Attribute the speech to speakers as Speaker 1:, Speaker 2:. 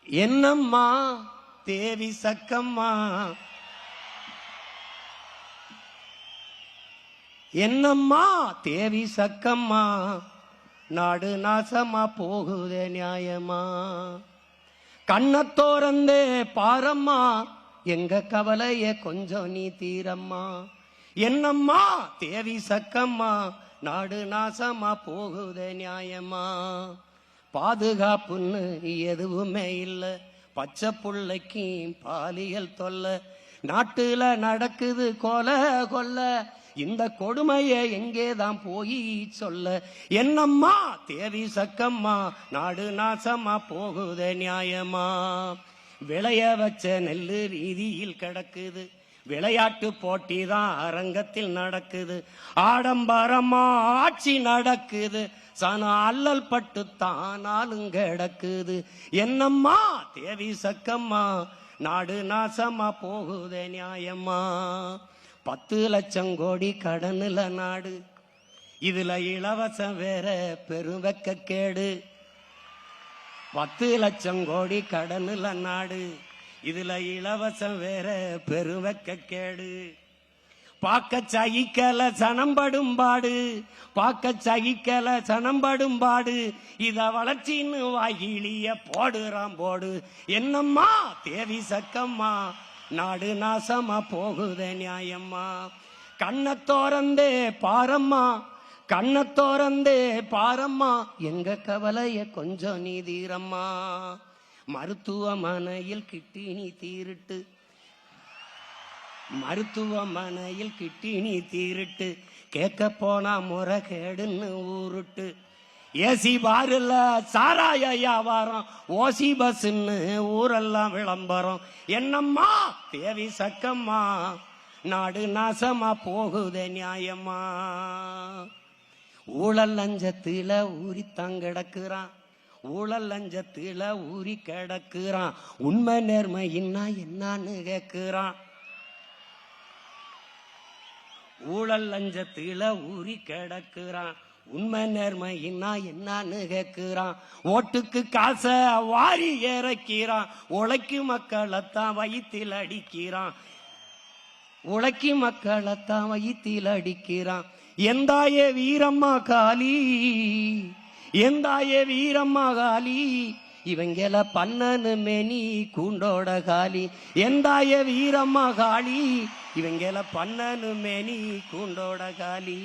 Speaker 1: என்னம்மா தேவி சக்கம்மா, என்னம்மா தேவி சக்கம்மா, நாடு நாசமா போகுதே நியாயமா. கண்ணத்தோரந்தே பாரம்மா, எங்க கவலைய கொஞ்சம் நீ தீரம்மா. என்னம்மா தேவி சக்கம்மா, நாடு நாசமா போகுதே நியாயமா. பாதுகாப்புன்னு எதுவுமே இல்ல, பச்சை புள்ளைக்கு பாலியல் தொல்ல, நாட்டுல நடக்குது கொலை கொல்ல, இந்த கொடுமையை எங்கேதான் போய் சொல்ல. என்னம்மா தேவி சக்கம்மா, நாடு நாசமா போகுதே நியாயமா. விளைய வச்ச நெல்லு ரீதியில் கிடக்குது, விளையாட்டு போட்டி தான் அரங்கத்தில் நடக்குது, ஆடம்பரமா ஆட்சி நடக்குது, சன அல்லல் பட்டு தானாலும் கிடக்குது. என்னம்மா தேவி சக்கம்மா, நாடு நாசமா போகுதே நியாயமா. 10 லட்சம் கோடி கடனுல நாடு, இதுல இலவசம் வேற பெருவெக்க கேடு. 10 லட்சம் கோடி கடனுல நாடு, இதுல இலவசம் வேற பெருவெக்க கேடு. பாக்க சகிக்கல சனம்படும் பாடு, பாக்க சகிக்கல சனம்படும் பாடு, இத வளர்ச்சின்னு வாயிலிய போடுறான் போடு. என்னம்மா தேவி சக்கம்மா, நாடு நாசமா போகுதே நியாயம்மா. கண்ணத்தோரந்தே பாரம்மா, கண்ணத்தோரந்தே பாரம்மா, எங்க கவலைய கொஞ்சம் நீ தீரம்மா. மருத்துவமனையில் கிட்டினி தீருட்டு, மருத்துவமனையில் கிட்டினி தீருட்டு, கேட்க போனா முறைகேடுன்னு ஊருட்டு. ஏசி பாருல சாராய வியாபாரம், ஓசி பஸ்ன்னு ஊரெல்லாம் விளம்பரம். என்னம்மா தேவி சக்கம்மா, நாடு நாசமா போகுதே நியாயமா. ஊழல் லஞ்சத்தில ஊறித்தான் கிடக்குறான், ஊழல் லஞ்சத்தில ஊறி கிடக்குறான், உண்மை நேர்மை என்னன்னு கேட்கிறான். ஊழல் லஞ்சத்தில ஊறி கிடக்குறான், உண்மை நேர்மை என்னன்னு கேட்கிறான். ஓட்டுக்கு காசை வாரி இறக்கிறான், உழைக்கு மக்களைத்தான் வயிற்றில் அடிக்கிறான், உழைக்கு மக்களைத்தான் வயிற்றில் அடிக்கிறான். எந்தாயே வீரம்மா காளி, எந்தாயே வீரம்மா காளி, இவங்கள பண்ணனு மேனி கூண்டோட காளி. எந்தாய வீரம்மா காளி, இவங்கள பண்ணனு மேனி கூண்டோட காளி.